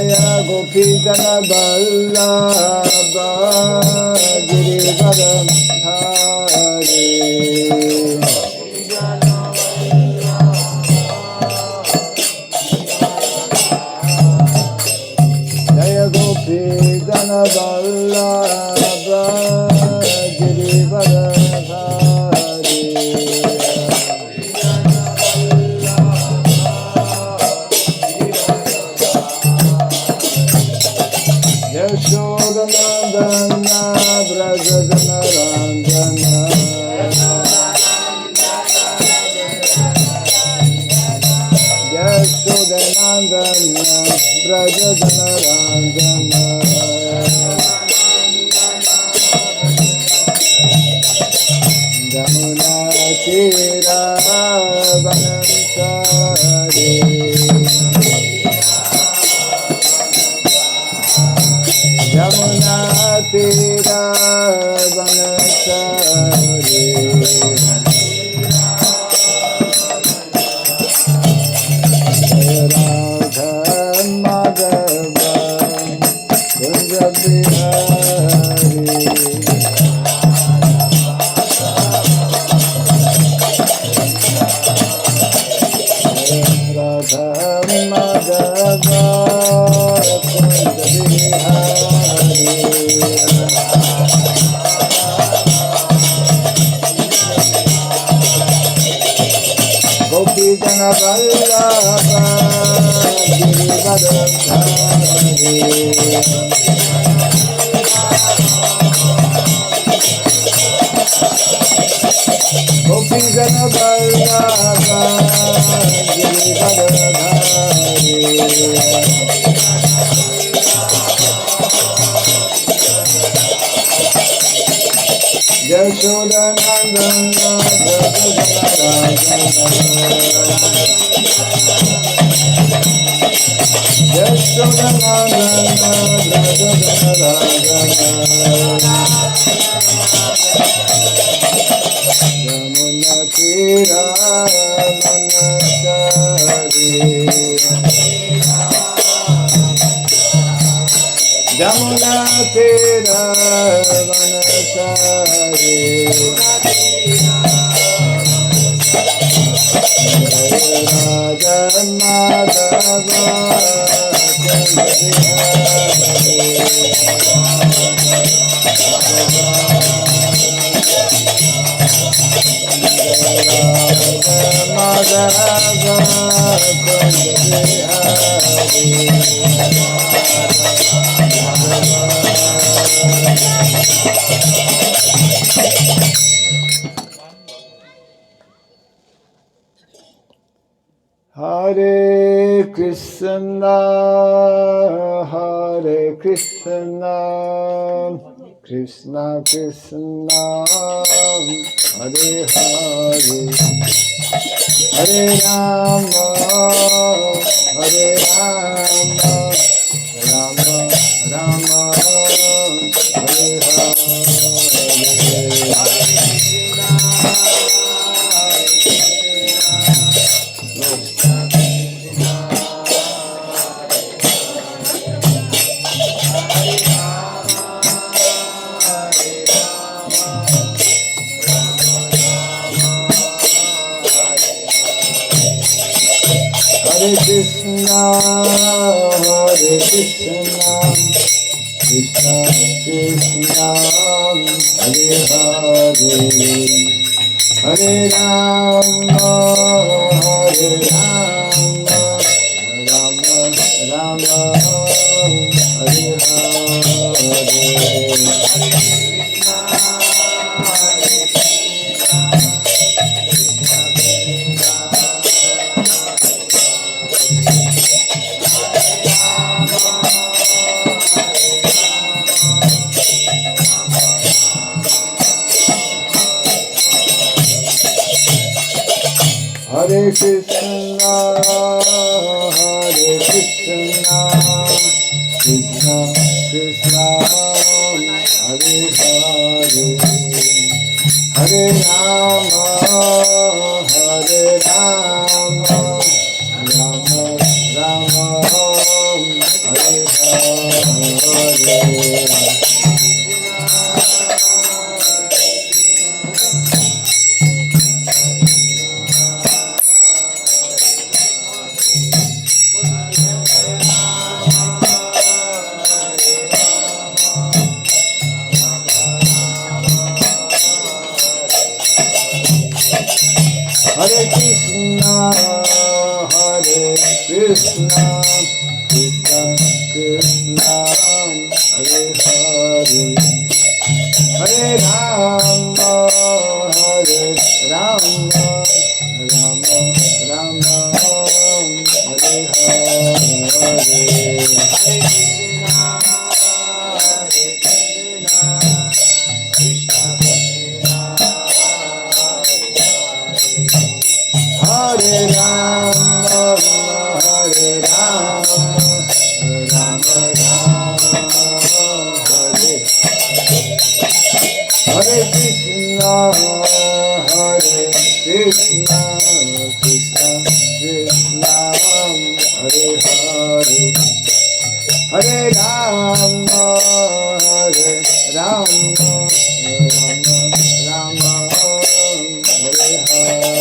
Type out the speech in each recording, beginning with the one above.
Jaya Gopijana Vallabha Girivara Dhari Jaya Gopijana Vallabha Girivara Dhari Yashodanandana Brajadana Ranjana Yashodanandana Brajadana Ranjana Jamuna Tira Vanantari Jamuna Tira Vanantari Radha Madhava Kunja Bihari Radha Madhava Kunja Bihari Gopijana Vallabha Girivara Dhari Gopijana Vallabha Girivara Dhari Yashodanandana Brajadana Yashodanandana Brajadana Yamuna Tira Manachari Jamuna Tira Vanachari Radha Madhava Kunja Hare Krishna, Hare Krishna, Krishna Krishna, Hare Hare, Hare Rama, Hare Rama, Rama Rama, Hare Hare. Hare Krishna, Hare Krishna, Krishna Krishna, Hare Hare, Hare Rama, Hare Rama, Rama Rama, Hare Hare. Hare Krishna, Hare Krishna, Krishna Krishna, Hare Hare, Hare Rama, Hare Rama, Rama Rama, Hare Hare Krishna, Hare Krishna, Krishna Krishna, Hare Hare, Hare Rama, Hare Rama, Rama Rama, Hare Hare, Hare Krishna, Hare Krishna, Krishna Krishna, Hare Rama, Hare Rama, Rama Rama, Hare Hare Krishna, Hare Krishna, Krishna Krishna, Hare Hare, Hare Rama, Hare Rama, Rama Rama, Hare Hare,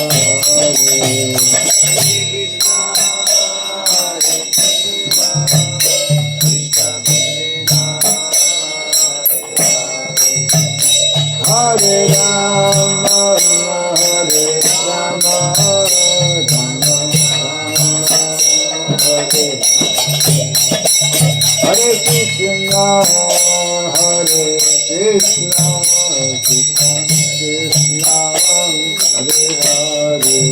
Hare Rama, Hare Rama, Rama Rama, Hare Hare Krishna, Hare Krishna, Krishna Krishna, Hare Hare,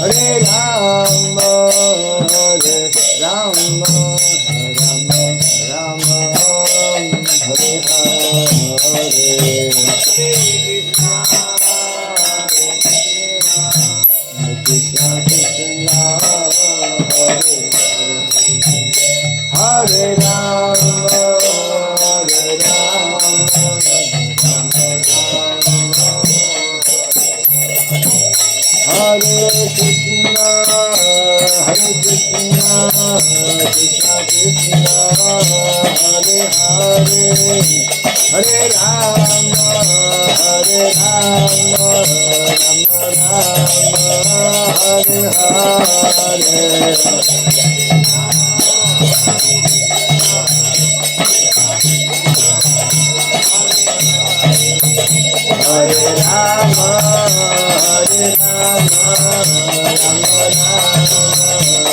Hare Rama, Hare Rama, Rama Rama, Hare Hare, Krishna Krishna, Hare Hare, Hare Rama, Hare Rama, Rama Rama, Hare Krishna, Hare Krishna, Krishna Krishna, Hare Hare, Hare Rama, Hare Rama, Rama Rama, Hare Hare, Hare Rama, Hare Rama, Rama Rama, Hare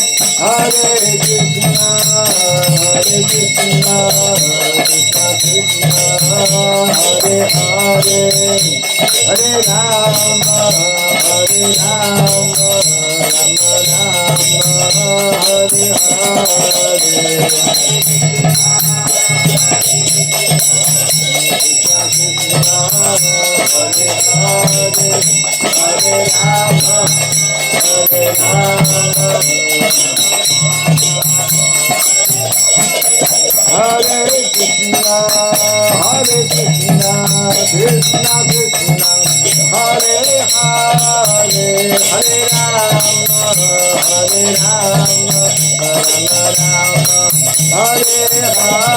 Hare, Hare Krishna, Hare Krishna, Krishna Krishna, Hare Hare, Hare Rama, Hare Rama, Rama Rama, Hare Hare, Hare Hare, Hare Rama, Hare Rama, Hare Krishna, Hare Krishna, Krishna Krishna, Hare Hare, Hare Rama, Hare Rama, Rama Rama, Hare Hare,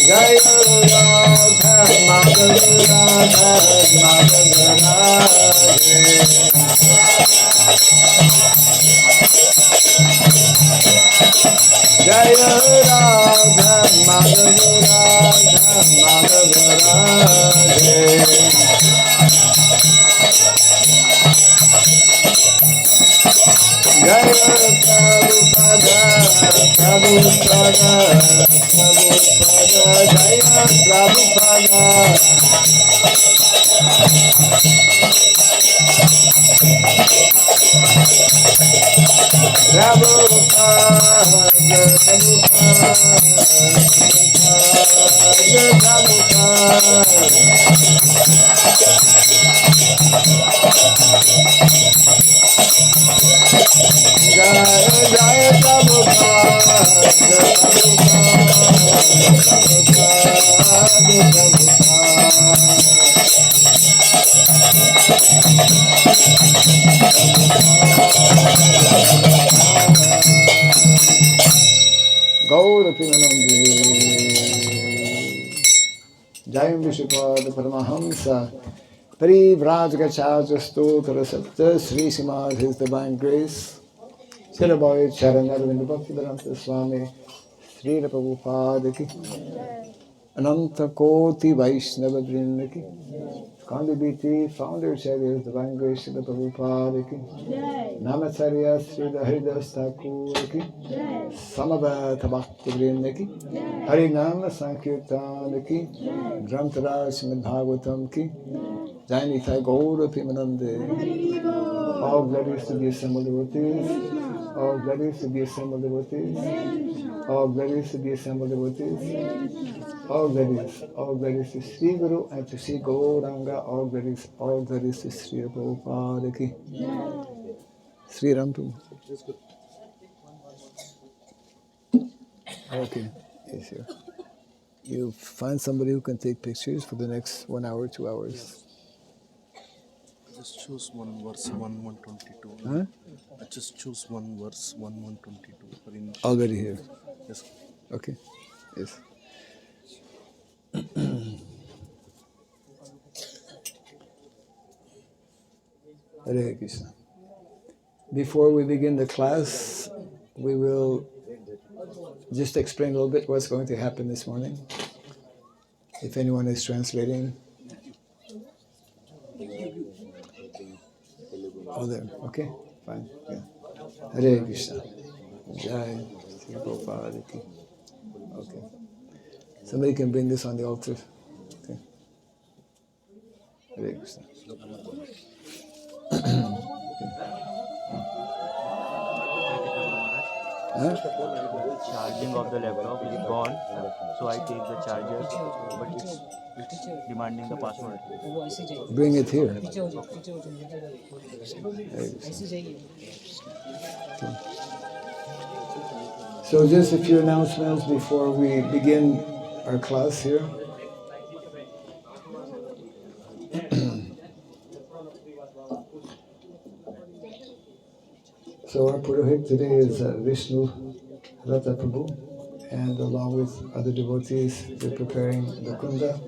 Jai Radha Madhava Radha Madhava Radhe, Jai Radha Madhava Radha Madhava Radhe, Jai Prabhupada, Prabhupada, Prabhupada, Jai Prabhupada, Prabhupada, Jai Prabhupada, Gaura Pimanandi Jayam Vishupad Paramahamsa Parivrajagacharya Stotra Satya Sri Simad His Divine Grace Sirabai Charanarvinda Bhaktivedanta Swami Sri Prabhupada Ki Ananta Koti Vaishnava Vrinda Ki Kandibiti Founder Charya Divine Grace Sri Prabhupada Ki Namacharya Sri Haridas Thakur Ki Samavata Bhakti Vrinda Ki Harinama Sankirtan Ki Grantaraj Srimad Bhagavatam Ki Jainithai Gaura Pimanande all glories to the assembled devotees, all glories to the assembled devotees, all glories to the assembled devotees, all glories to Sri Guru and to Sri Gauranga, all glories to Sri Prabhupada Ki. Sri Rampu. Okay, he's here. You find somebody who can take pictures for the next 1 hour, 2 hours. Just choose one verse, 1:22. Huh? I just choose one verse, 1:22 for initiation. Already here. Yes. Okay. Yes. Hare Krishna. Before we begin the class, we will just explain a little bit what's going to happen this morning. If anyone is translating. Oh, there. Okay, fine. Yeah. Hare Krishna. Jai Sri Prabhupada Ki. Okay. Somebody can bring this on the altar. Okay. Hare Krishna. Huh? Charging of the laptop is gone, so I take the charger, but it's demanding the password. Bring it here. Okay. So just a few announcements before we begin our class here. So our Purohit today is Vishnu Rata Prabhu, and along with other devotees, they're preparing the kunda.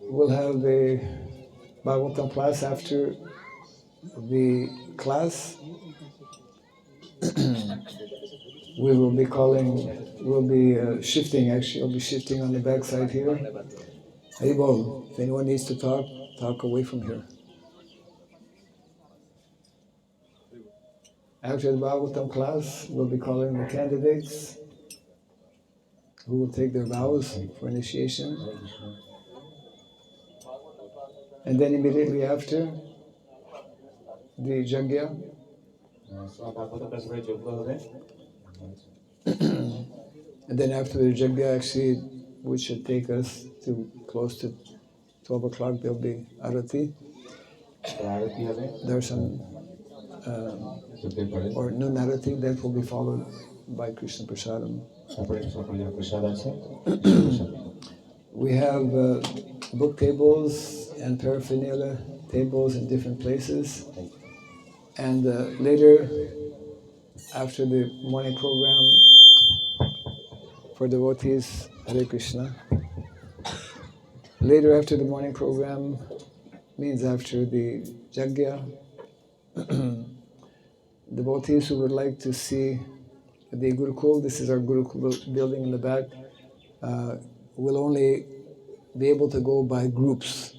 We'll have a Bhagavatam class after the class. We'll be shifting on the back side here. Haribol, if anyone needs to talk away from here. After the Bhagavatam class, we'll be calling the candidates who will take their vows for initiation. And then immediately after, the Jagya. And then after the Jagya, actually, which should take us to close to 12 o'clock, there'll be Arati. Darshan, or noon Arati, that will be followed by Krishna Prasadam. We have book tables and paraphernalia tables in different places. And later, after the morning program for devotees, Hare Krishna. Later after the morning program means after the Jagya, devotees who would like to see the Gurukul, this is our Gurukul building in the back, will only be able to go by groups.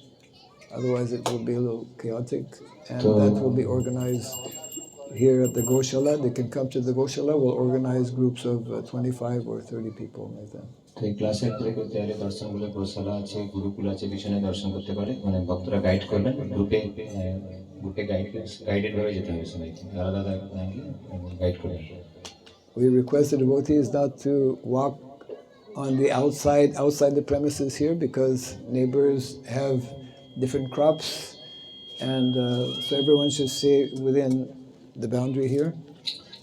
Otherwise it will be a little chaotic, and that will be organized here at the Goshala. They can come to the Goshala. We'll organize groups of 25 or 30 people like that. এই ক্লাসের পরে করতে হলে দর্শনগুলো গোশালা আছে গুরুকুল আছে পিছনে দর্শন করতে পারে মানে ভক্তরা গাইড করবেন গ্রুপে গাইডেড ভাবে যেতে হবে সবাইকে আলাদা আলাদা গাইড করবেন We request the devotees not to walk on the outside the premises here because neighbors have different crops And so everyone should stay within the boundary here.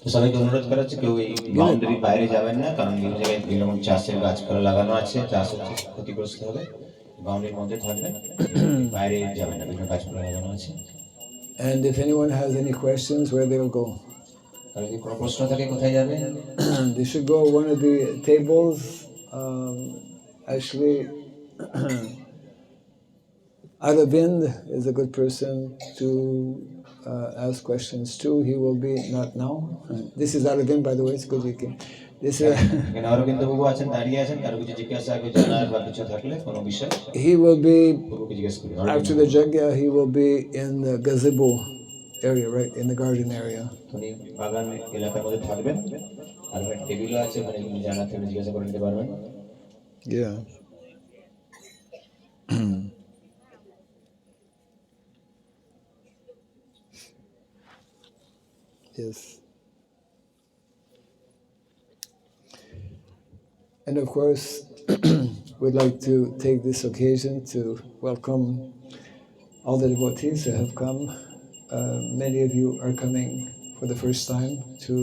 তো সবাইকে অনুরোধ করা হচ্ছে কেউ এই বাউন্ডারির বাইরে যাবেন না, কারণ বিভিন্ন জায়গায় বিভিন্ন রকম চাষের গাছপালা লাগানো আছে, চাষ হচ্ছে, ক্ষতিগ্রস্ত হবে। বাউন্ডারির মধ্যে থাকবেন, বাইরে যাবেন না, বিভিন্ন গাছপালা লাগানো আছে। And if anyone has any questions, where they'll go? আর যদি কোনো প্রশ্ন থাকে কোথায় যাবে? They should go one of the tables. Actually, Aravind is a good person to ask questions to. He will be not now. This is Aravind, by the way. It's good you came. This is. এখানে অরবিন্দ বাবু আছেন, দাঁড়িয়ে আছেন, কারো কিছু জিজ্ঞাসা জানার বা কিছু থাকলে কোনো বিষয় He will be বাবুকে জিজ্ঞেস করুন। after the yajna. He will be in the gazebo area, right in the garden area. উনি বাগান এলাকার মধ্যে থাকবেন, আর ওখানে টেবিলও আছে, ওখানে জানা থাকলে জিজ্ঞাসা করে নিতে পারবেন। Yeah. Yes. And of course, we'd like to take this occasion to welcome all the devotees that have come. Many of you are coming for the first time to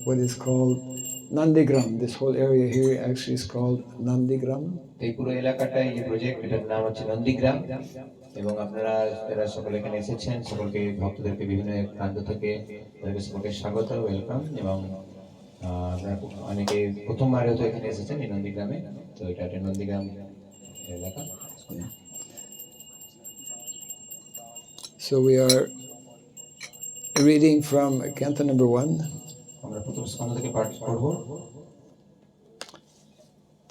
what is called Nandigram. This whole area here actually is called Nandigram. এই পুরো এলাকাটাই যে project, এটার নাম হচ্ছে নন্দীগ্রাম, এবং আপনারা যারা সকলে এখানে এসেছেন সকলকে, ভক্তদেরকে বিভিন্ন প্রান্ত থেকে তাদেরকে সকলকে স্বাগত, ওয়েলকাম। এবং আপনারা অনেকে প্রথমবার হয়তো এখানে এসেছেন এই নন্দীগ্রামে, তো এটা একটা নন্দীগ্রাম এলাকা। So we are reading from Canto number 1. আমরা প্রথম স্কন্ধ থেকে পাঠ করব।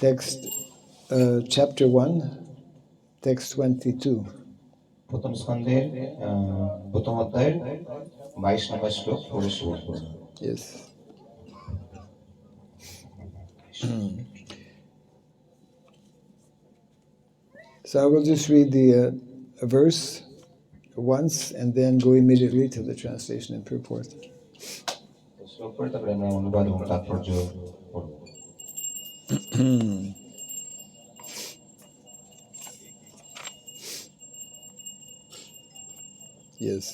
Text chapter 1, text 22. প্রথম স্কন্ধের প্রথম অধ্যায়ের 22 নম্বর শ্লোক প্রবেশ করব। Yes. So I will just read the verse once and then go immediately to the translation and purport. শ্লোক পড়ে তারপরে আমরা অনুবাদ এবং তাৎপর্য পড়ব। Yes.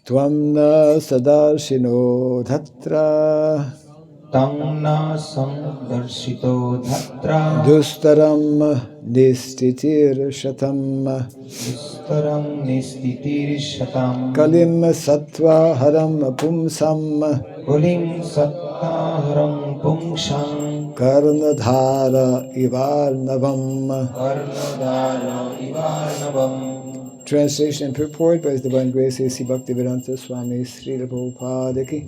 Tvam na sadarshino dhatra তং না সংদর্শিতো ধাত্রা dustaram nistitir shatam বিস্তরং নিস্থিতির্শতাম kalim sattva haram pumsam কলিং সত্তাহরং পুংসাং karnadhara ivarnavam. কর্ণদার ইবার্ণবম। Translation and purport by His Divine Grace A.C. Bhaktivedanta Swami Srila Prabhupada ki.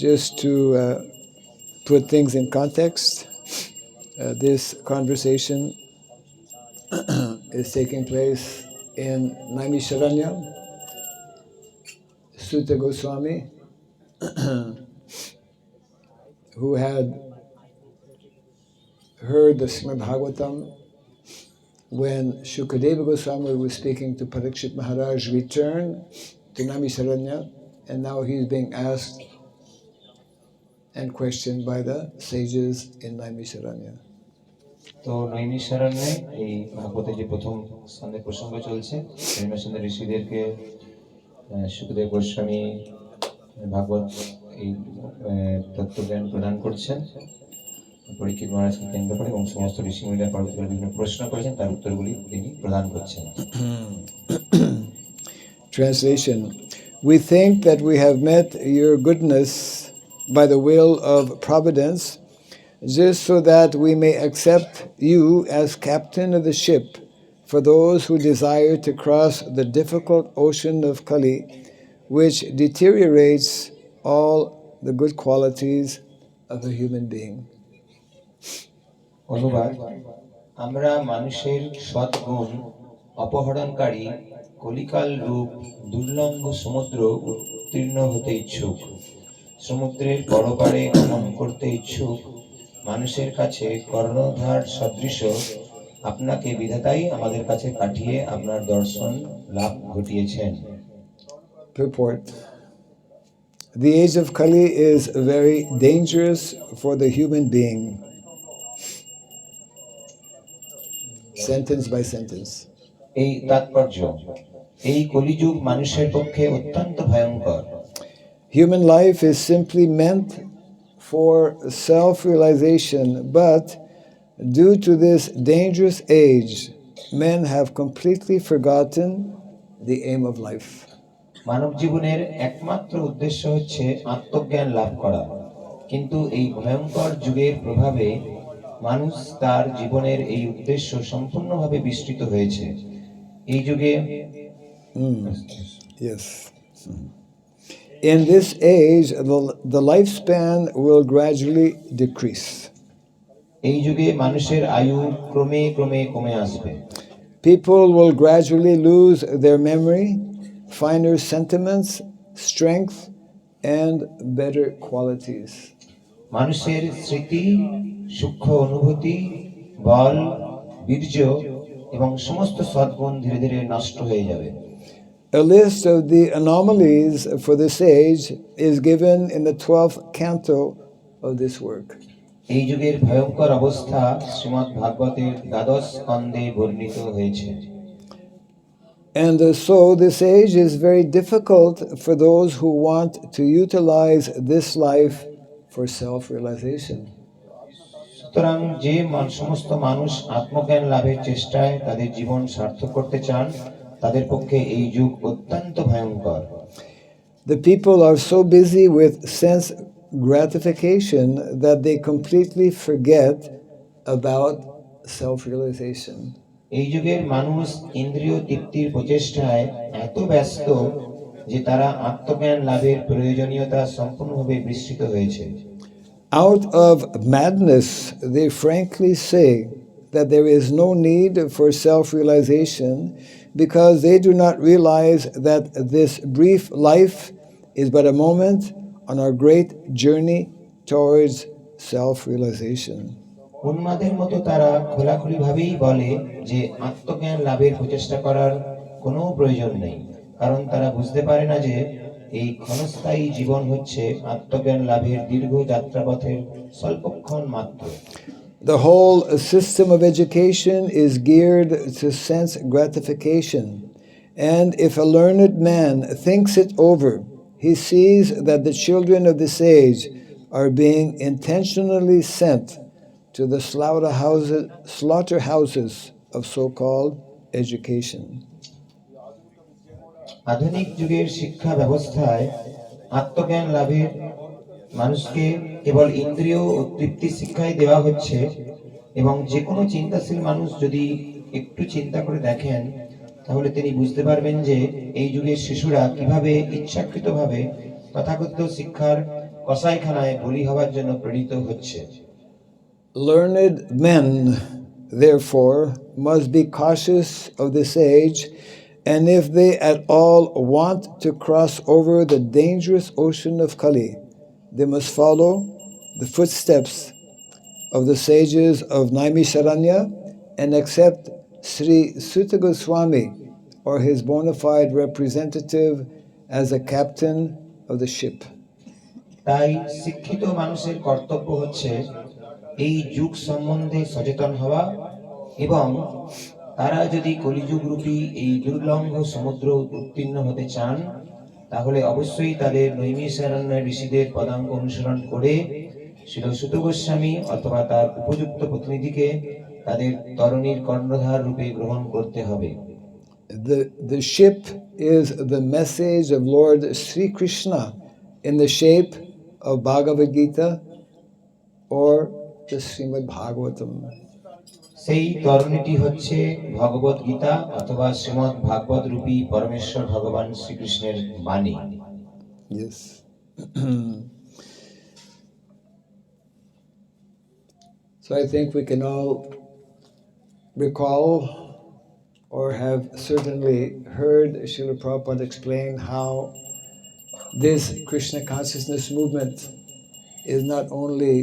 Just to put things in context, this conversation is taking place in Naimisharanya. Sutta Goswami, who had heard the Srimad Bhagavatam when Shukadeva Goswami was speaking to Parikshit Maharaj, returned to Naimisharanya, and now he's being asked and questioned by the sages in Naimisharanya. তো নৈমিষারণ্যে এই ভাগবতের যে প্রথম স্কন্ধের প্রসঙ্গ চলছে, নৈমিষারণ্যের ঋষিদেরকে শুকদেব গোস্বামী ভাগবত এই তত্ত্বজ্ঞান প্রদান করছেন পরীক্ষিত মহারাজকে কেন্দ্র করে, এবং সমস্ত ঋষিমুনিরা পরবর্তীকালে বিভিন্ন প্রশ্ন করেছেন, তার উত্তরগুলি তিনি প্রদান করছেন। Translation: We think that we have met your goodness by the will of providence, just so that we may accept you as captain of the ship for those who desire to cross the difficult ocean of Kali, which deteriorates all the good qualities of a human being. অনুবাদ: আমরা মানুষের সৎগুণ অপহরণকারী কলিকাল রূপ দুর্লঙ্ঘ সমুদ্র উত্তীর্ণ হতে ইচ্ছুক, সমুদ্রের পরপারে গমন করতে ইচ্ছুক মানুষের কাছে কর্ণধার সদৃশ আপনাকে বিধাতাই আমাদের কাছে পাঠিয়ে আপনার দর্শন লাভ ঘটিয়েছেন। Purport. The age of Kali is very dangerous for the human being. Sentence by sentence. এই তাৎপর্য, এই কলিযুগ মানুষের পক্ষে অত্যন্ত ভয়ঙ্কর। Human life is simply meant for self-realization, but due to this dangerous age, men have completely forgotten the aim of life. মানব জীবনের একমাত্র উদ্দেশ্য হচ্ছে আত্মজ্ঞান লাভ করা, কিন্তু এই ভয়ঙ্কর যুগের প্রভাবে মানুষ তার জীবনের এই উদ্দেশ্য সম্পূর্ণভাবে বিস্মৃত হয়েছে। এই যুগে Yes. In this age, the lifespan will gradually decrease. এই যুগে মানুষের আয়ু ক্রমে ক্রমে কমে আসবে। People will gradually lose their memory, finer sentiments, strength, and better qualities. মানুষের স্মৃতি, সূক্ষ্ম অনুভূতি, বল, বীর্য এবং সমস্ত সদ্গুণ ধীরে ধীরে নষ্ট হয়ে যাবে। A list of the anomalies for this age is given in the 12th canto of this work. এই যুগের ভয়ঙ্কর অবস্থা শ্রীমদ্ ভাগবতের দ্বাদশ স্কন্ধে বর্ণিত হয়েছে। And so this age is very difficult for those who want to utilize this life for self-realization. সুতরাং যে সমস্ত মানুষ আত্মজ্ঞান লাভের চেষ্টায় তাদের জীবন সার্থক করতে চান, তাদের পক্ষে এই যুগ অত্যন্ত ভয়ঙ্কর। The people are so busy with sense gratification that they completely forget about self-realization. এই যুগের মানুষ ইন্দ্রিয় তৃপ্তির প্রচেষ্টায় এত ব্যস্ত যে তারা আত্মজ্ঞান লাভের প্রয়োজনীয়তা সম্পূর্ণভাবে বিস্মৃত হয়েছে। Out of madness, they frankly say that there is no need for self-realization because they do not realize that this brief life is but a moment on our great journey towards self-realization. উন্মাদের মতো তারা খোলাখুলি ভাবেই বলে যে আত্মজ্ঞান লাভের প্রচেষ্টা করার কোনো প্রয়োজন নেই, কারণ তারা বুঝতে পারে না যে এই ক্ষণস্থায়ী জীবন হচ্ছে আত্মজ্ঞান লাভের দীর্ঘ যাত্রাপথের স্বল্পক্ষণ মাত্র। The whole system of education is geared to sense gratification, and if a learned man thinks it over, he sees that the children of this age are being intentionally sent to the slaughterhouses of so-called education. আধুনিক যুগের শিক্ষা ব্যবস্থায় আত্মজ্ঞান লাভের মানুষকে কেবল ইন্দ্রিয় ও তৃপ্তি শিক্ষাই দেওয়া হচ্ছে, এবং যে কোনো চিন্তাশীল মানুষ যদি একটু চিন্তা করে দেখেন তাহলে তিনি বুঝতে পারবেন যে এই যুগের শিশুরা কিভাবে ইচ্ছাকৃতভাবে তথাকথিত শিক্ষার কসাইখানায় বলি হওয়ার জন্য প্রেরিত হচ্ছে। Learned men, therefore, must be cautious of this age, and if they at all want to cross over the dangerous ocean of Kali, they must follow the footsteps of the sages of Naimisharanya and accept Sri Sutta Goswami or his bona fide representative as a captain of the ship. তাই শিক্ষিত মানুষের কর্তব্য হচ্ছে এই যুগ সম্বন্ধে সচেতন হওয়া, এবং তারা যদি কলিযুগ রূপী এই দুর্লঙ্ঘ সমুদ্র উত্তীর্ণ হতে চান তাহলে অবশ্যই তাদের নৈমিষারণ্য ঋষিদের পদাঙ্ক অনুসরণ করে শ্রী সুত গোস্বামী অথবা তার উপযুক্ত প্রতিনিধিকে তাদের তরণীর কর্ণধার রূপে গ্রহণ করতে হবে। The ship is the message of Lord Sri Krishna in the shape of Bhagavad Gita or the Srimad Bhagavatam. সেই তরণীটি হচ্ছে ভগবত গীতা অথবা শ্রীমদ্ ভাগবত রূপী পরমেশ্বর ভগবান শ্রীকৃষ্ণের বাণী। Yes. So I think we can all recall or have certainly heard Srila Prabhupada explain how this Krishna consciousness movement is not only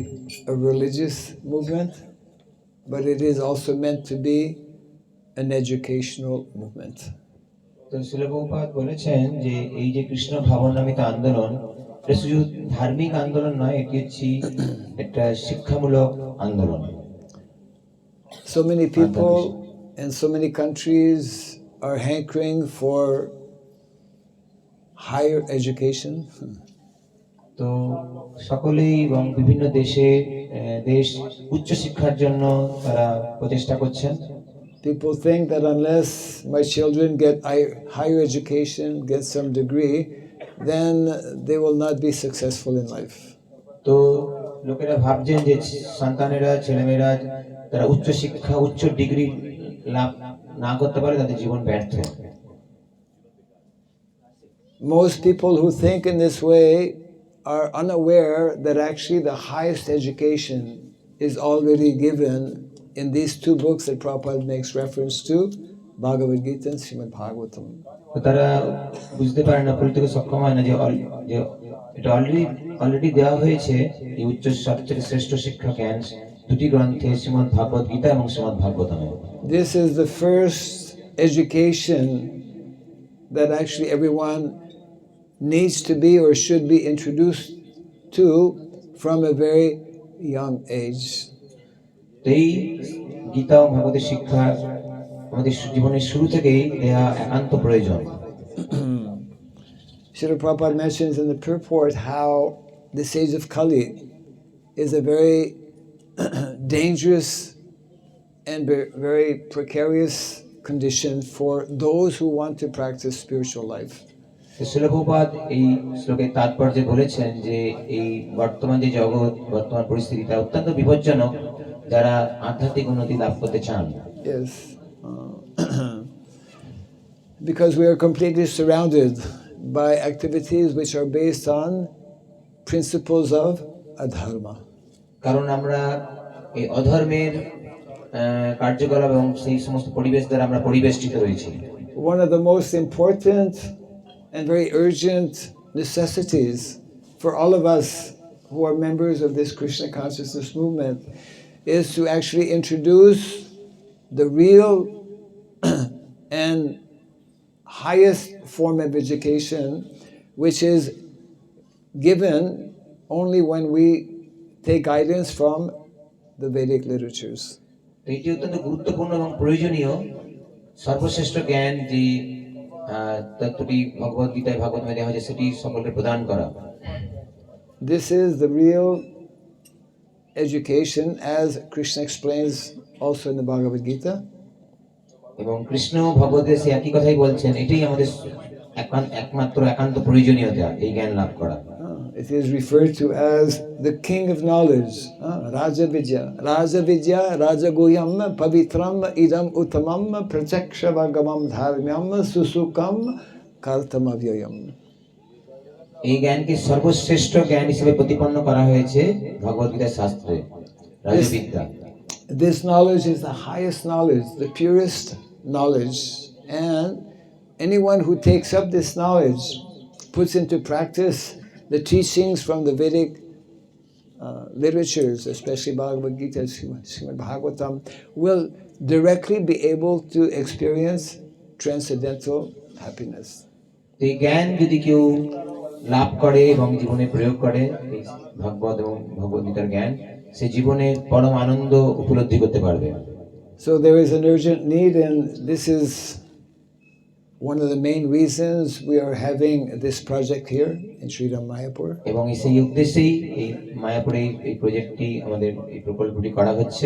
a religious movement, but it is also meant to be an educational movement. তো শ্রীল প্রভুপাদ বলেছেন যে এই যে কৃষ্ণ ভাবনামিত আন্দোলন, এটা শুধু ধার্মিক আন্দোলন নয়, এটি হচ্ছে একটা শিক্ষামূলক আন্দোলন। So many people in so many countries are hankering for higher education. তো সকলেই এবং বিভিন্ন দেশ উচ্চ শিক্ষার জন্য তারা প্রচেষ্টা করছেন। People think that unless my children get higher education, get some degree, then they will not be successful in life. তো লোকেরা ভাবছেন যে সন্তানেরা, ছেলেমেয়েরা তারা উচ্চ শিক্ষা, উচ্চ ডিগ্রি লাভ না করতে পারে তাদের জীবন ব্যর্থ। Most people who think in this way are unaware that actually the highest education is already given in these two books that Prabhupada makes reference to, Bhagavatam and Srimad Bhagavatam. তো তারা বুঝতে পারে না, পরিচিত সক্ষম হয় না যে এটা অলরেডি দেওয়া হয়েছে এই উচ্চ সবচেয়ে শ্রেষ্ঠ শিক্ষা জ্ঞান দুটি গ্রন্থে, শ্রীমদ্ ভাগবত গীতা এবং Shrimad ভাগবতমে। This is the first education that actually everyone needs to be or should be introduced to from a very young age. এই গীতা ও ভাগবতের শিক্ষা আমাদের জীবনের শুরু থেকেই দেওয়া একান্ত প্রয়োজন। Srila Prabhupada mentions in the purport how this age of Kali is a very dangerous and very precarious condition for those who want to practice spiritual life. Srila Prabhupada এই শ্লোকের তাৎপর্যে বলেছেন যে এই বর্তমান যে জগৎ, বর্তমান পরিস্থিতি তা অত্যন্ত বিপজ্জনক যারা আধ্যাত্মিক উন্নতি লাভ করতে চান। Yes. Because we are completely surrounded by activities which are based on principles of adharma. কারণ আমরা এই অধর্মের কার্যকলাপ এবং সেই সমস্ত পরিবেশ দ্বারা আমরা পরিবেষ্টিত রয়েছি। One of the most important and very urgent necessities for all of us who are members of this Krishna consciousness movement is to actually introduce the real and highest form of education, which is given only when we take guidance from the Vedic literatures. এটি অত্যন্ত গুরুত্বপূর্ণ এবং প্রয়োজনীয় সর্বশ্রেষ্ঠ জ্ঞান যে তত্ত্বটি ভগবদ গীতায় ভাগবতমে দেওয়া হয়েছে সেটি সকলকে প্রদান করা। This is the real education, as Krishna explains also in the Bhagavad Gita. এবং কৃষ্ণ ভগবতে সে একই কথাই বলছেন, এটাই আমাদের একমাত্র একান্ত প্রয়োজনীয়তা, এই জ্ঞান লাভ করা। It is referred to as the king of knowledge, Raja Vidya. Raja Vidya, Raja Guhyam, Pavitram, Idam Uttamam, Pratyaksha Vagamam Dharmyam, Susukam, Kartam Avyayam. এই জ্ঞানকে সর্বশ্রেষ্ঠ জ্ঞান হিসেবে প্রতিপন্ন করা হয়েছে ভগবদ গীতার শাস্ত্রে, রাজবিদ্যা। This knowledge is the highest knowledge, the purest knowledge, and anyone who takes up this knowledge, puts into practice the teachings from the Vedic literatures, especially Bhagavad Gita, Srimad Bhagavatam, will directly be able to experience transcendental happiness. এই জ্ঞান যদি কেউ লাভ করে এবং জীবনে প্রয়োগ করে, এই ভাগবত এবং ভগবদ গীতার জ্ঞান, সে জীবনে পরম আনন্দ উপলব্ধি করতে পারবে। So there is an urgent need, and this is one of the main reasons we are having this project here in Sriram Mayapur. এবং সেই উদ্দেশ্যেই এই মায়াপুরে এই প্রজেক্টটি, আমাদের এই প্রকল্পটি করা হচ্ছে।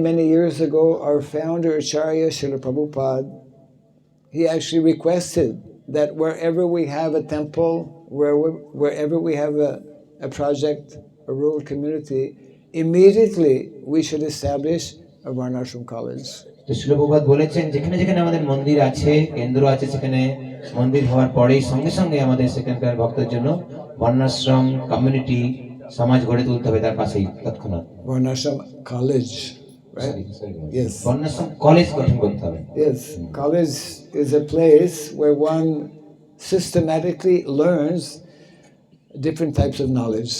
Many years ago, our founder Acharya Srila Prabhupada, he actually requested that wherever we have a temple, wherever we have a project, a rural community, immediately we should establish a Varnashram college. তো শ্রীল প্রভুপাদ বলেছেন, যেখানে যেখানে আমাদের মন্দির আছে, কেন্দ্র আছে, সেখানে মন্দির হওয়ার পরেই সঙ্গে সঙ্গে আমাদের সেখানকার ভক্তের জন্য বর্ণাশ্রম কমিউনিটি সমাজ গড়ে তুলতে হবে তার পাশেই তৎক্ষণাৎ। Varnashram college, right? Yes. বর্ণাশ্রম কলেজ গঠন করতে হবে। Yes. College is a place where one systematically learns different types of knowledge.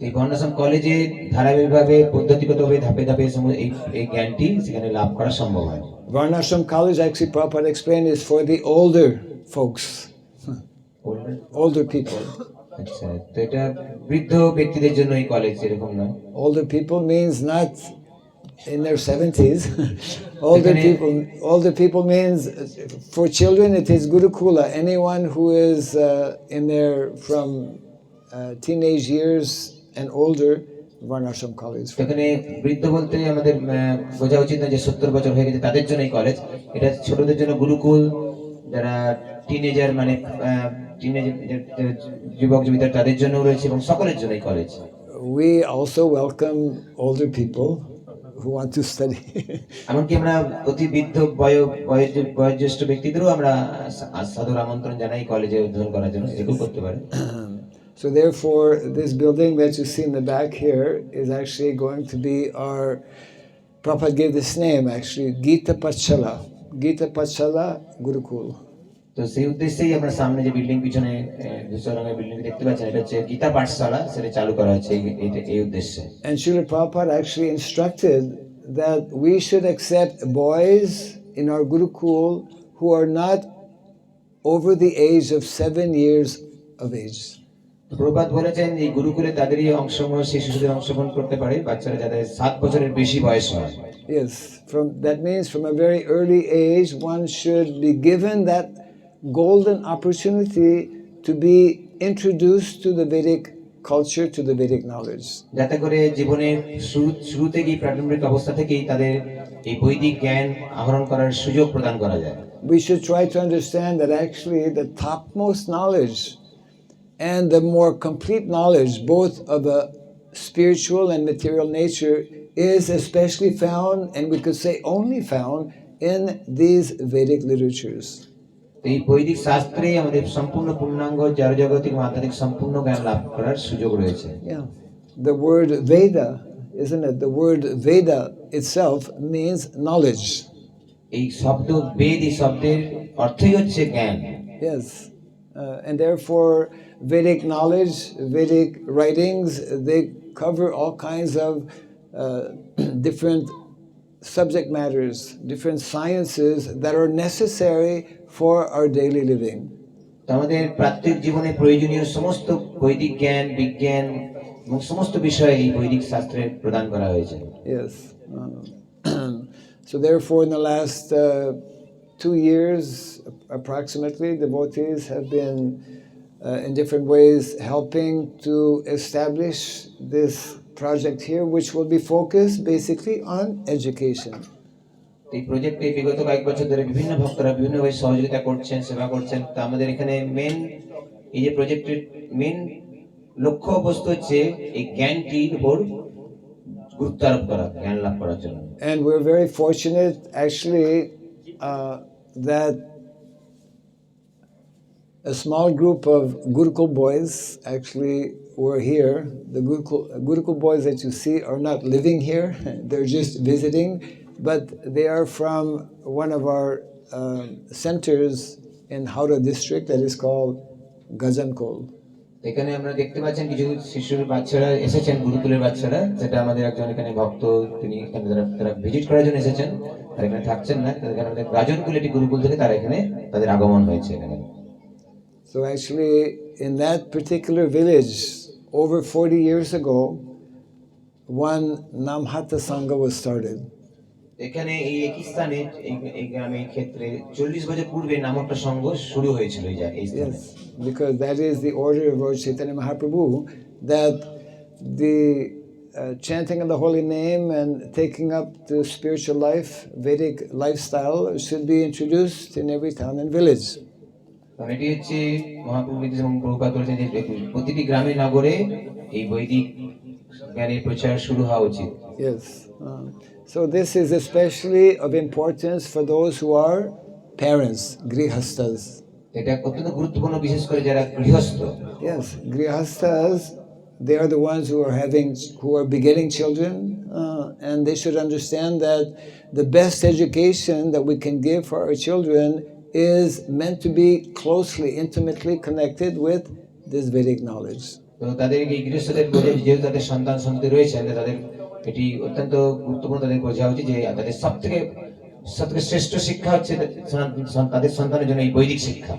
এই বর্ণাশ্রম কলেজে ধারাবাহিকভাবে পদ্ধতিগতভাবে ধাপে ধাপে এই জ্ঞানটি সেখানে লাভ করা সম্ভব হয়। Varnashram college, actually Prabhupada explained, is for the older folks, older people. আচ্ছা, তো এটা বৃদ্ধ ব্যক্তিদের জন্য এই কলেজ এরকম না? Older people means not in their 70s. Older people means for children it is Gurukula. Anyone who is in their from teenage years and older, Varnashram college. এখানে বৃদ্ধ বলতে আমাদের বোঝা উচিত না যে 70 বছর হয়ে গেছে তাদের জন্য এই কলেজ। এটা ছোটদের জন্য গুরুকুল, যারা টিনেজার মানে টিনেজ যুবক যুবতী তাদের জন্য রয়েছে এবং সকলের জন্য এই college. We also welcome older people who want to study. এমনকি আমরা অতি বৃদ্ধ বয়োজ্যেষ্ঠ ব্যক্তিদেরও আমরা সাদর আমন্ত্রণ জানাই কলেজে অধ্যয়ন করার জন্য, এটাও করতে পারে। So therefore, this building that you see in the back here is actually going to be our, Prabhupada gave this name actually, Gita Pachala Gurukul. তো সেই উদ্দেশ্যেই আমরা সামনে যে বিল্ডিং পিছনে ধূসর রঙের বিল্ডিং দেখতে পাচ্ছেন, এটা হচ্ছে গীতা পাঠশালা, সেটা চালু করা হচ্ছে এই উদ্দেশ্যে। And Srila Prabhupada actually instructed that we should accept boys in our Gurukul who are not over the age of 7 years of age. Prabhupada বলেছেন যে গুরুকুলে তাদেরই অংশগ্রহণ, শিশুদের অংশগ্রহণ করতে পারে বাচ্চারা যাদের 7 বছরের বেশি বয়স হয়। Yes, that means from a very early age one should be given that golden opportunity to be introduced to the Vedic culture, to the Vedic knowledge. যাতে করে জীবনের শুরু থেকেই প্রাথমিক অবস্থা থেকেই তাদের এই বৈদিক জ্ঞান আহরণ করার সুযোগ প্রদান করা যায়। We should try to understand that actually the topmost knowledge and the more complete knowledge, both of a spiritual and material nature, is especially found, and we could say only found, in these Vedic literatures. এই বৈদিক শাস্ত্রে আমাদের সম্পূর্ণ পূর্ণাঙ্গ জড়জাগতিক আধ্যাত্মিক সম্পূর্ণ জ্ঞান লাভ করার সুযোগ রয়েছে। Yeah, the word Veda, isn't it? The word Veda itself means knowledge. এই শব্দ বেদ, এই শব্দের অর্থই হচ্ছে জ্ঞান। Yes, and therefore Vedic knowledge, Vedic writings, they cover all kinds of different subject matters, different sciences that are necessary for our daily living. আমাদের প্রত্যেক জীবনে প্রয়োজনীয় সমস্ত বৈদিক জ্ঞান, বিজ্ঞান এবং সমস্ত বিষয় এই বৈদিক শাস্ত্রে প্রদান করা হয়েছে। Yes. So therefore, in the last 2 years, approximately, devotees have been in different ways helping to establish this project here, which will be focused basically on education. এই প্রজেক্টে বিগত কয়েক বছর ধরে বিভিন্ন ভক্তরা বিভিন্নভাবে সহযোগিতা করছেন, সেবা করছেন। তা আমাদের এখানে মেন এই যে প্রজেক্টের মেন লক্ষ্য বস্তু হচ্ছে এই জ্ঞানটির উপর গুরুত্ব আরোপ করা, জ্ঞান লাভ করার জন্য। And we're very fortunate actually that a small group of Gurukul boys actually were here. The Gurukul boys that you see are not living here, they're just visiting, but they are from one of our centers in Howrah district that is called Gajankol. এখানে আমরা দেখতে পাচ্ছেন কিছু শিশুর বাচ্চারা এসেছেন, গুরুকুলের বাচ্চারা, যেটা আমাদের একজন এখানে ভক্ত, তিনি এখানে তারা ভিজিট করার জন্য এসেছেন, তারা এখানে থাকছেন না, তাদের আমাদের গাজনকুল একটি গুরুকুল থেকে তারা এখানে তাদের আগমন হয়েছে এখানে। So actually in that particular village over 40 years ago one Namhata Sangha was started. এখানে এই একই স্থানে এই গ্রামের ক্ষেত্রে 40 বছর পূর্বে নামকটা সংঘ শুরু হয়েছিল এই স্থানে। Yes, because that is the order of Lord Chaitanya Mahaprabhu, that the chanting of the holy name and taking up the spiritual life, Vedic lifestyle, should be introduced in every town and village. এটি হচ্ছে মহাপ্রভু এবং প্রভুপাদ বলেছেন যে প্রতিটি গ্রামে নগরে এই বৈদিক জ্ঞানের প্রচার শুরু হওয়া উচিত। Yes. So this is especially of importance for those who are parents, grihastas. এটা অত্যন্ত গুরুত্বপূর্ণ, বিশেষ করে যারা গৃহস্থ। Yes, grihastas, they are the ones who are begetting children, and they should understand that the best education that we can give for our children is meant to be closely, intimately connected with this Vedic knowledge. তো তাদের এই গৃহস্থদের বোঝা, যেহেতু তাদের সন্তান সন্ততি রয়েছেন, তাদের এটি অত্যন্ত গুরুত্বপূর্ণ, তাদের বোঝা উচিত যে তাদের সবথেকে শ্রেষ্ঠ শিক্ষা হচ্ছে তাদের সন্তানের জন্য এই বৈদিক শিক্ষা।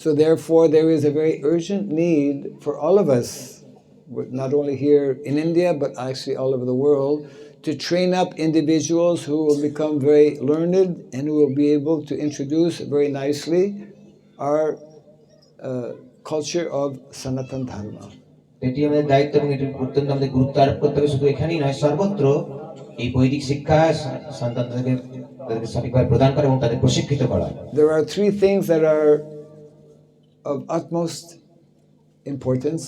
So therefore, there is a very urgent need for all of us, not only here in India, but actually all over the world, to train up individuals who will become very learned and who will be able to introduce very nicely our culture of Sanatan Dharma. এটি আমাদের দায়িত্ব এবং এটি অত্যন্ত আমাদের গুরুত্ব আরোপ করতে হবে, শুধু এখানেই নয়, সর্বত্র এই বৈদিক শিক্ষা সন্তানদেরকে তাদেরকে সঠিকভাবে প্রদান করা এবং তাদের প্রশিক্ষিত করা। There are three things that are of utmost importance.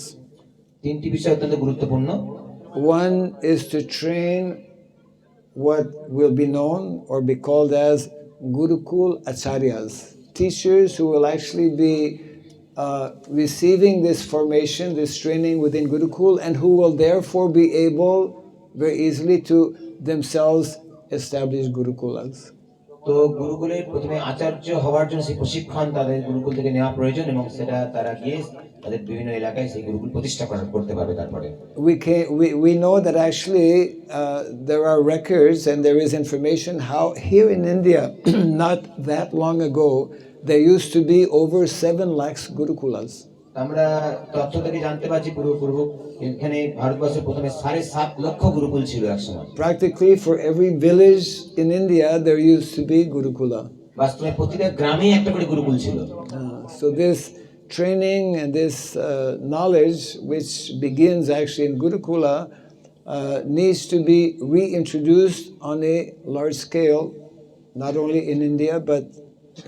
তিনটি বিষয় অত্যন্ত গুরুত্বপূর্ণ। One is to train what will be known or be called as Gurukul Acharyas, teachers who will actually be receiving this formation, this training within Gurukul, and who will therefore be able very easily to themselves establish Gurukulas. তো গুরুকুলের প্রথমে আচার্য হওয়ার জন্য সেই প্রশিক্ষণ তাদের গুরুকুল থেকে নেওয়া প্রয়োজন এবং সেটা তারা গিয়ে তাদের বিভিন্ন এলাকায় সেই গুরুকুল প্রতিষ্ঠা করতে পারবে। তারপরে we know that actually there are records and there is information how here in India not that long ago there used to be over 7 lakhs Gurukulas. আমরা তথ্য থেকে জানতে পারছি পূর্ব এখানে ভারতবর্ষে প্রথমে 7.5 লক্ষ গুরুকুল ছিল একসময়। Practically for every village in India there used to be Gurukula. বাস্তবে প্রতিটা গ্রামে একটা করে গুরুকুল ছিল। So this training and this knowledge which begins actually in Gurukula needs to be reintroduced on a large scale, not only in India but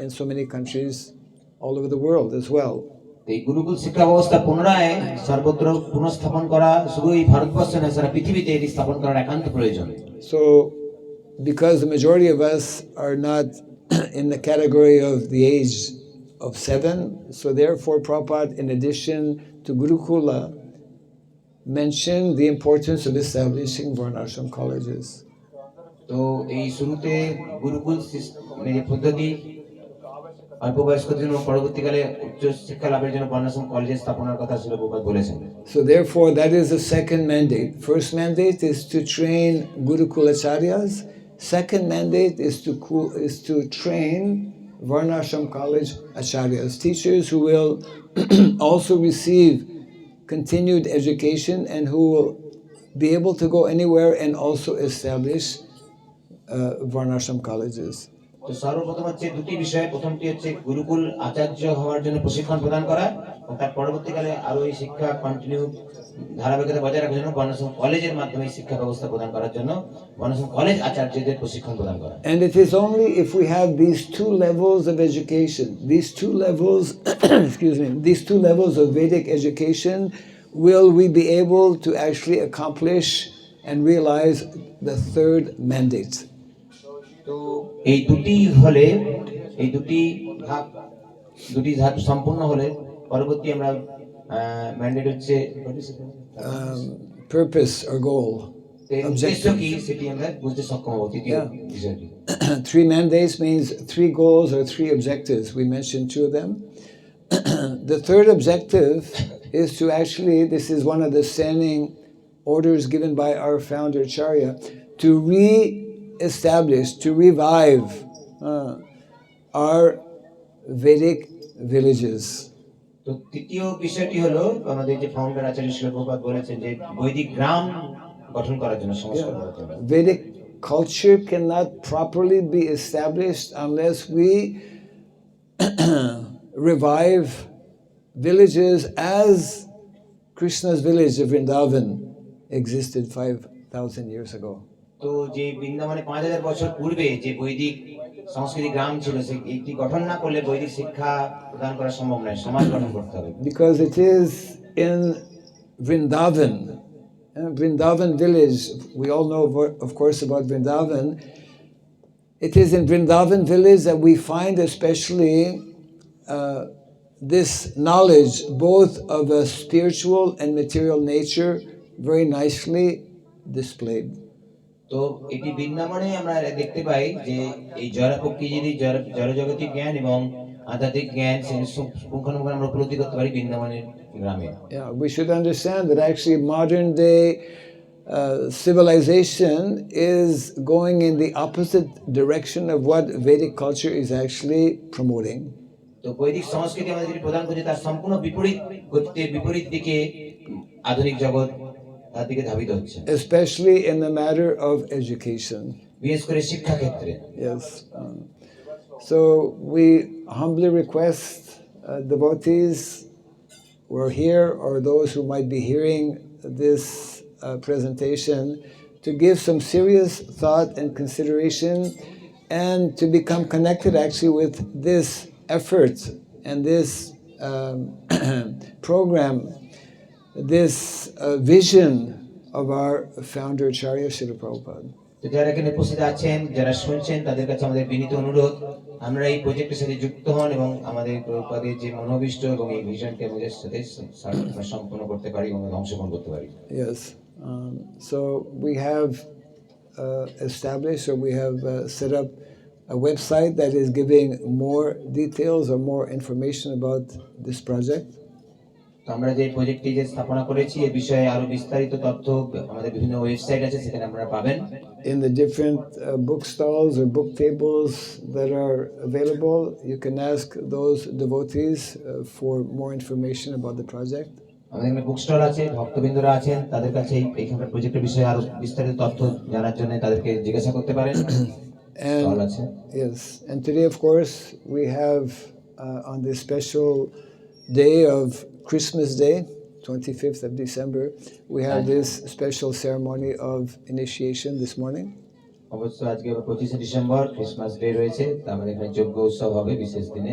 in so many countries all over the world as well. এই গুরুকুল শিক্ষা ব্যবস্থা পুনরায় সর্বত্র পুনঃস্থাপন করা শুধু এই ভারতবর্ষে না, সারা পৃথিবীতে এটি স্থাপন করার একান্ত প্রয়োজন। So because the majority of us are not in the category of the age of 7, so therefore Prabhupada, in addition to Gurukula, mentioned the importance of establishing Varnashram colleges. তো এই শুরুতে গুরুকুল পদ্ধতি অল্প বয়স্কদের জন্য পরবর্তীকালে উচ্চ শিক্ষা লাভের জন্য বর্ণাশ্রম কলেজ স্থাপনার কথা ছিল প্রভুপাদ বলেছেন। So therefore that is the second mandate. First mandate is to train Gurukulacharyas. Second mandate is to train Varnashram college acharyas, teachers who will also receive continued education and who will be able to go anywhere and also establish Varnashram colleges. তো সর্বপ্রথম হচ্ছে দুটি বিষয়, প্রথমটি হচ্ছে গুরুকুল আচার্য হওয়ার জন্য প্রশিক্ষণ প্রদান করা এবং তার পরবর্তীকালে আরো এই শিক্ষা কন্টিনিউ ধারাবাহিকতা বজায় রাখার জন্য বর্ণাশ্রম কলেজের মাধ্যমে শিক্ষা ব্যবস্থা প্রদান করার জন্য বর্ণাশ্রম কলেজ আচার্যদের প্রশিক্ষণ প্রদান করা। And it is only if we have these two levels of education, these two levels, these two levels of Vedic education, will we be able to actually accomplish and realize the third mandate. তো এই দুটি হলে, এই দুটি ধাপ সম্পূর্ণ হলে পরবর্তী আমরা ম্যান্ডেট হচ্ছে purpose or goal. objective কি সেটি আমরা বুঝতে সক্ষম হব। তৃতীয় বিষয়টি 3 mandates means 3 goals or 3 objectives. We mentioned 2 of them. The third objective is to actually, this is one of the standing orders given by our founder Acharya, to re-establish, to revive our Vedic villages. তো তৃতীয় বিষয়টি হলো আমাদের যে founder আচার্য শ্রী প্রভুপাদ বলেছেন যে বৈদিক গ্রাম গঠন করার জন্য, সংস্কার করার জন্য। Vedic culture cannot properly be established unless we revive villages as Krishna's village of Vrindavan existed 5,000 years ago. তো যে বৃন্দাবনে 5,000 বছর পূর্বে যে বৈদিক সংস্কৃতি গ্রাম ছিল, সেটি গঠন না করলে বৈদিক শিক্ষা প্রদান করা সম্ভব নয়, সমাজ গঠন করতে হবে। Because it is in Vrindavan, Vrindavan village, we all know of course about Vrindavan. It is in Vrindavan village that we find especially this knowledge both of a spiritual and material nature very nicely displayed. তো এটি বৃন্দাবনে আমরা দেখতে পাই যে এই জড়প্রকৃতি জড়জগতিক জ্ঞান এবং আধ্যাত্মিক জ্ঞান পুঙ্খানুপুঙ্খ আমরা উপলব্ধি করতে পারি বৃন্দাবনের গ্রামে। Yeah, we should understand that actually modern day civilization is going in the opposite direction of what Vedic culture is actually promoting. তো বৈদিক সংস্কৃতি আমাদের যেটি প্রদান করছে তার সম্পূর্ণ বিপরীত গতিতে বিপরীত দিকে আধুনিক জগৎ তার দিকে ধাবিত হচ্ছে, especially in the matter of education. বিশেষ করে শিক্ষা ক্ষেত্রে। Yes. So we humbly request devotees who are here or those who might be hearing this presentation to give some serious thought and consideration and to become connected actually with this effort and this program, this vision of our founder Acharya Srila Prabhupada. তো যারা এখানে উপস্থিত আছেন, যারা শুনছেন, তাদের কাছে আমাদের বিনীত অনুরোধ, আমরা এই প্রজেক্টের সাথে যুক্ত হন এবং আমাদের প্রভুপাদের যে মনোবিষ্ট এবং এই ভিশনকে আমাদের সাথে সম্পন্ন করতে পারি এবং অংশগ্রহণ করতে পারি। Yes. So we have established, or we have set up a website that is giving more details or more information about this project. তো আমরা যে প্রজেক্টটি যে স্থাপনা করেছি এই বিষয়ে আরো বিস্তারিত তথ্য আমাদের বিভিন্ন ওয়েবসাইট আছে, সেখানে আপনারা পাবেন। In the different book stalls or book tables that are available, you can ask those devotees for more information about the project. আমাদের এখানে বুক স্টল আছে, ভক্তবৃন্দরা আছেন, তাদের কাছে এইখানকার প্রজেক্টের বিষয়ে আরো বিস্তারিত তথ্য জানার জন্য তাদেরকে জিজ্ঞাসা করতে পারেন। And yes, and today of course we have on this special day of Christmas Day, 25th of December, we have this special ceremony of initiation this morning. অবশ্য আজকে 25 ডিসেম্বর ক্রিসমাস ডে রয়েছে, আমাদের এখানে যজ্ঞ উৎসব হবে বিশেষ দিনে,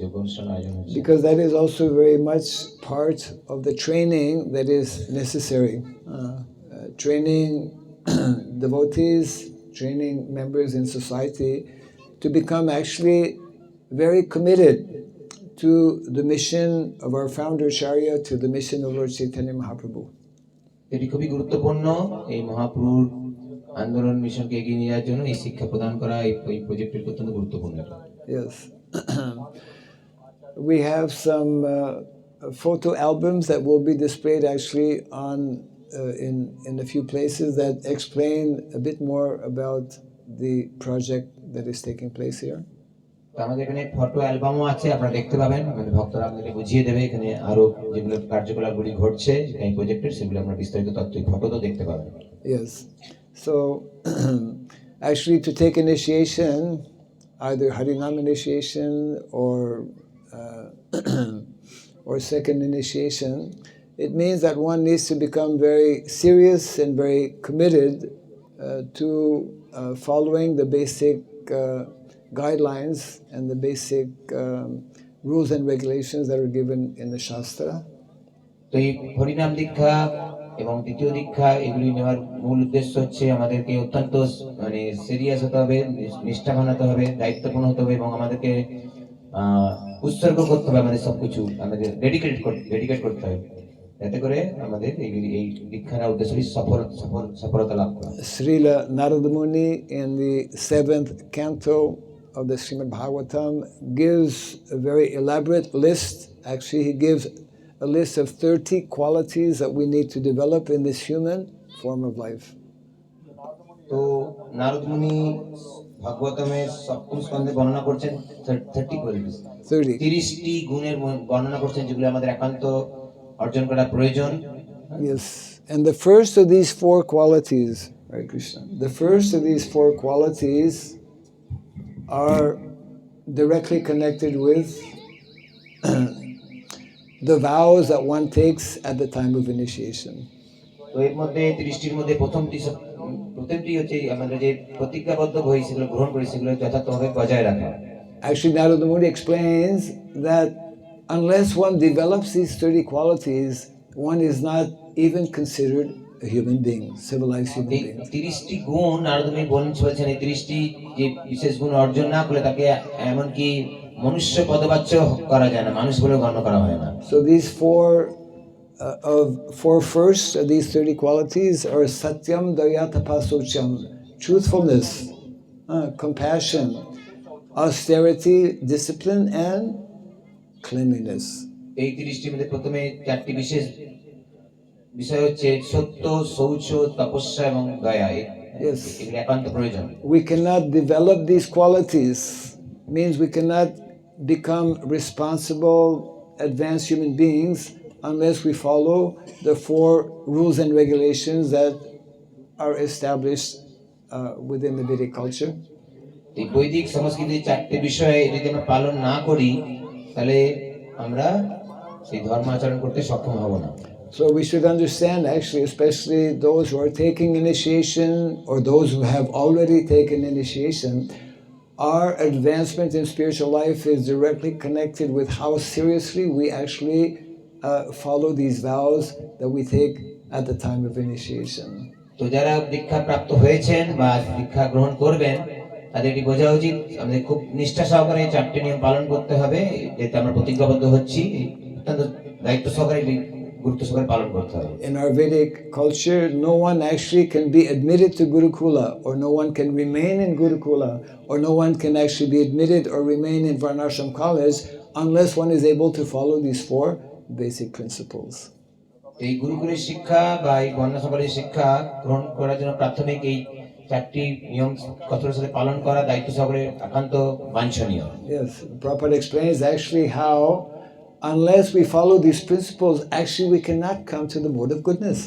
যজ্ঞ অনুষ্ঠান আয়োজন হচ্ছে। Because that is also very much part of the training that is necessary. Training devotees, training members in society to become actually very committed to the mission of our founder Acharya, to the mission of Lord Chaitanya Mahaprabhu. এটি খুবই গুরুত্বপূর্ণ, এই মহাপ্রভুর আন্দোলন মিশনকে এগিয়ে নিয়ে যাওয়ার জন্য এই শিক্ষা প্রদান করা এই প্রজেক্টের অত্যন্ত গুরুত্বপূর্ণ। Yes. We have some photo albums that will be displayed actually on in a few places that explain a bit more about the project that is taking place here. আমাদের এখানে ফটো অ্যালবামও আছে, আপনারা দেখতে পাবেন, মানে ভক্তরা আপনাকে বুঝিয়ে দেবে এখানে আরো যেগুলো কার্যকলাপগুলি ঘটছে এই প্রজেক্টের, সেগুলো আমরা বিস্তারিত তথ্য ফটো তো দেখতে পাবেন। Yes. So actually to take initiation, either Harinam initiation or second initiation, it means that one needs to become very serious and very committed to following the basic guidelines and the basic rules and regulations that are given in the Shastra. তো এই হরিনাম দীক্ষা এবং দ্বিতীয় দীক্ষা এগুলি নেওয়ার মূল উদ্দেশ্য হচ্ছে আমাদেরকে অত্যন্ত মানে সিরিয়াস হতে হবে, নিষ্ঠাবান হতে হবে, দায়িত্বপূর্ণ হতে হবে এবং আমাদেরকে উৎসর্গ করতে হবে, আমাদের সবকিছু আমাদের ডেডিকেট করতে হবে, যাতে করে আমাদের এই দীক্ষার উদ্দেশ্যটি সফলতা লাভ করে। Srila Narada Muni in the 7th canto of the Srimad Bhagavatam gives a very elaborate list. Actually, he gives a list of 30 qualities that we need to develop in this human form of life. তো নারদ মুনি ভাগবতমের সপ্তম স্কন্ধে বর্ণনা করছেন 30 qualities, 30টি গুণের বর্ণনা করছেন যেগুলো আমাদের একান্ত অর্জন করা প্রয়োজন। Yes, and the first of these 4 qualities, Hare Krishna, the first of these 4 qualities are directly connected with the vows that one takes at the time of initiation. তো এর মধ্যে 30টির মধ্যে প্রথমটি হচ্ছে আমরা যে প্রতিজ্ঞাবদ্ধ হই সেগুলো গ্রহণ করি, সেগুলো যথার্থভাবে বজায় রাখা। Actually, Narada Muni explains that unless one develops these 30 qualities, one is not even considered a human being, civilized human being. 30টি গুণ নারদ মুনি বলছেন, এই 30টি যে বিশেষ গুণ অর্জন না করলে তাকে এমনকি মনুষ্য পদবাচ্য করা যায় না, মানুষ বলে গণ্য করা হয় না। So these four first of these 30 qualities are satyam, daya, tapasocham, truthfulness, compassion, austerity, discipline, and cleanliness. এই 30টির মধ্যে প্রথমে 4টি বিশেষ বিষয় হচ্ছে সত্য, শৌচ, তপস্যা এবং দয়া। এগুলো একান্ত প্রয়োজন। We cannot develop these qualities, means we cannot become responsible, advanced human beings unless we follow the 4 rules and regulations that are established within the Vedic culture. এই বৈদিক সংস্কৃতির 4টি বিষয় যদি আমরা পালন না করি তাহলে আমরা সেই ধর্ম আচরণ করতে সক্ষম হব না। So we should understand, actually, especially those who are taking initiation or those who have already taken initiation, our advancement in spiritual life is directly connected with how seriously we actually follow these vows that we take at the time of initiation. তো যারা দীক্ষা প্রাপ্ত হয়েছেন বা দীক্ষা গ্রহণ করবেন তাদের এটি বোঝা উচিত আমাদের খুব নিষ্ঠা সহকারে 4টি নিয়ম পালন করতে হবে, যেটা আমরা প্রতিজ্ঞাবদ্ধ হচ্ছি অত্যন্ত দায়িত্ব সহকারে গুরুত্ব সহকারে পালন করতে হবে। In our Vedic culture, no one actually can be admitted to Gurukula, or no one can remain in Gurukula, or no one can actually be admitted or remain in Varnashram college unless one is able to follow these 4 basic principles. এই গুরুকুলের শিক্ষা বা এই বর্ণাশ্রমের শিক্ষা গ্রহণ করার জন্য প্রাথমিক এই 4টি নিয়ম কঠোর সাথে পালন করা দায়িত্ব সহকারে একান্ত বাঞ্ছনীয়। Yes, Prabhupada explains actually how unless we follow these principles, actually we cannot come to the mode of goodness.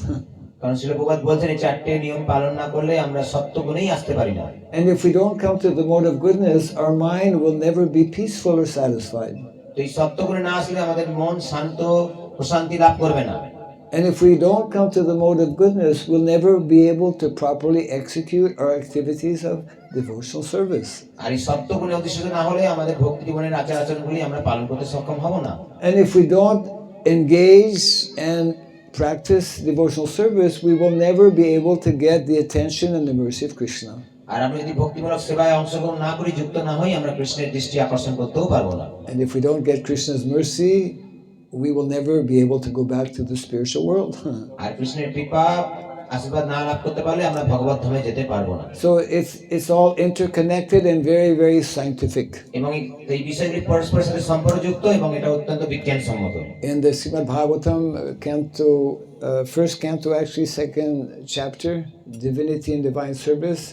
কারণ শ্রীল প্রভুপাদ বলছেন এই 4টি নিয়ম পালন না করলে আমরা সত্য গুণেই আসতে পারি না। And if we don't come to the mode of goodness, our mind will never be peaceful or satisfied. তো এই সত্য গুণে না আসলে আমাদের মন শান্ত প্রশান্তি লাভ করবে না। And if we don't come to the mode of goodness, we'll never be able to properly execute our activities of devotional service. আর এই সত্য গুণে অধিষ্ঠিত না হলে আমাদের ভক্তি জীবনের আচার আচরণগুলি আমরা পালন করতে সক্ষম হব না। And if we don't engage and practice devotional service, we will never be able to get the attention and the mercy of Krishna. আর আমরা যদি ভক্তিমূলক সেবায় অংশগ্রহণ না করি, যুক্ত না হই, আমরা কৃষ্ণের দৃষ্টি আকর্ষণ করতেও পারবো না। And if we don't get Krishna's mercy, we will never be able to go back to the spiritual world. আর কৃষ্ণের কৃপা আশীর্বাদ না লাভ করতে পারলে আমরা ভগবত ধামে যেতে পারবো না। So it's all interconnected and very, very scientific. এবং এই বিষয়গুলি পরস্পরের সাথে সম্পর্কযুক্ত এবং এটা অত্যন্ত বিজ্ঞানসম্মত। In the Srimad Bhagavatam canto, first canto, actually 2nd chapter, Divinity and Divine Service,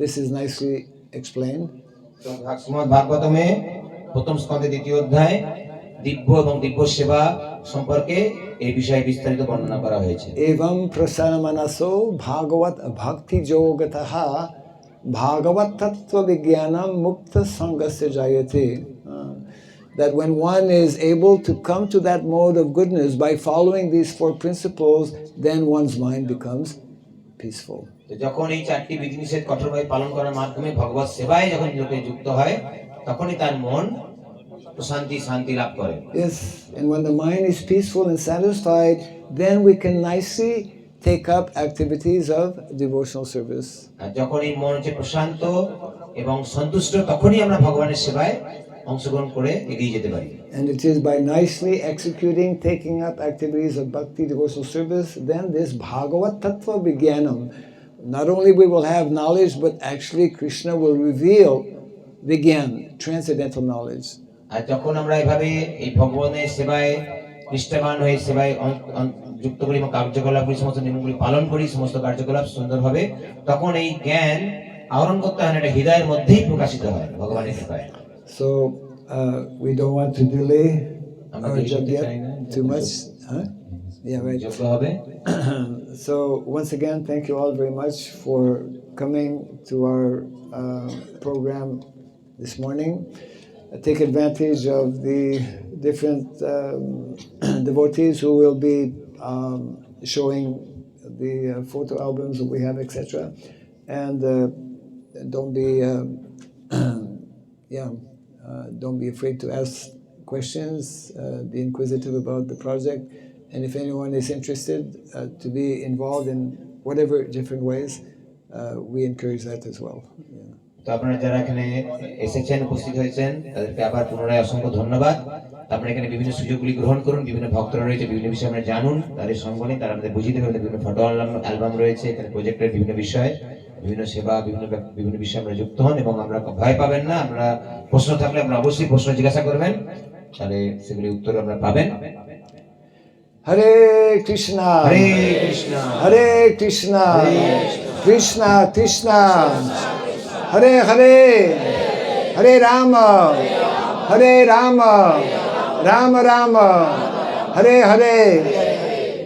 this is nicely explained. তো শ্রীমদ্ ভাগবতমে প্রথম স্কন্ধে 2য় অধ্যায় দিব্য এবং দিব্য সেবা সম্পর্কে এই বিষয়ে বিস্তারিত বর্ণনা করা হয়েছে। Evam prasana manaso bhagavat bhakti yogataha bhagavat tattva vijnanam mukta sangasya jayate. That when one is able to come to that mode of goodness by following these 4 principles, then one's mind becomes peaceful. তো যখন এই 4টি বিধিনিষেধ কঠোরভাবে পালন করার মাধ্যমে ভগবত সেবায় যখন লোকে যুক্ত হয়, তখনই তার মন শান্তি লাভ করে। Yes, and when the mind is peaceful and satisfied, then we can nicely take up activities of devotional service. আর যখন এই মন হচ্ছে প্রশান্ত এবং সন্তুষ্ট, তখনই আমরা ভগবানের সেবায় অংশগ্রহণ করে এগিয়ে যেতে পারি। And it is by nicely executing, taking up activities of bhakti devotional service, then this Bhagavat Tattva Vijnanam, not only we will have knowledge, but actually Krishna will reveal Vijnan, transcendental knowledge. আর যখন আমরা এভাবে এই ভগবানের সেবায় নিষ্ঠাবান হয়ে সেবায় যুক্ত করি এবং কার্যকলাপগুলি সমস্ত নিয়মগুলি পালন করি, সমস্ত কার্যকলাপ সুন্দরভাবে, তখন এই জ্ঞান আহরণ করতে হয় না, এটা হৃদয়ের মধ্যেই প্রকাশিত হয় ভগবানের কৃপায়। So we don't want to delay our yajna too much. Huh? Yeah, right. যোগ্য হবে। So once again, thank you all very much for coming to our program this morning. Take advantage of the different devotees who will be showing the photo albums that we have, etc. And don't be don't be afraid to ask questions. Be inquisitive about the project, and if anyone is interested to be involved in whatever different ways, we encourage that as well. Yeah. তো আপনারা যারা এখানে এসেছেন, উপস্থিত হয়েছেন, তাদেরকে আবার পুনরায় অসংখ্য ধন্যবাদ। আপনারা এখানে বিভিন্ন সুযোগগুলি গ্রহণ করুন, বিভিন্ন ভক্তরা রয়েছে, বিভিন্ন বিষয়ে আমরা জানুন, তাদের সঙ্গ নিন, তারা আমাদের বুঝিয়ে দেবে। বিভিন্ন ফটো অ্যালবাম রয়েছে, এখানে প্রজেক্টের বিভিন্ন বিষয়, বিভিন্ন সেবা, বিভিন্ন বিষয়ে আমরা যুক্ত হন এবং আমরা ভয় পাবেন না। আমরা প্রশ্ন থাকলে আমরা অবশ্যই প্রশ্ন জিজ্ঞাসা করবেন, তাহলে সেগুলি উত্তর আমরা পাবেন। Hare Krishna, Hare Krishna, Hare Krishna, Krishna Krishna, Hare Hare, Hare Rama, Hare Rama, Rama Rama, Hare Hare.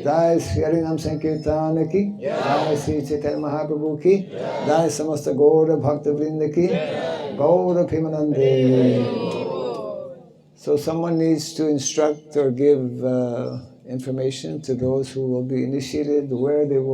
Jai Sri Harinam Sankirtan ki, Jai Sri Chaitanya Mahaprabhu ki, Jai Samasta Gaura Bhakta Vrinda ki, Gaura Pimanande. So someone needs to instruct or give information to those who will be initiated, where they will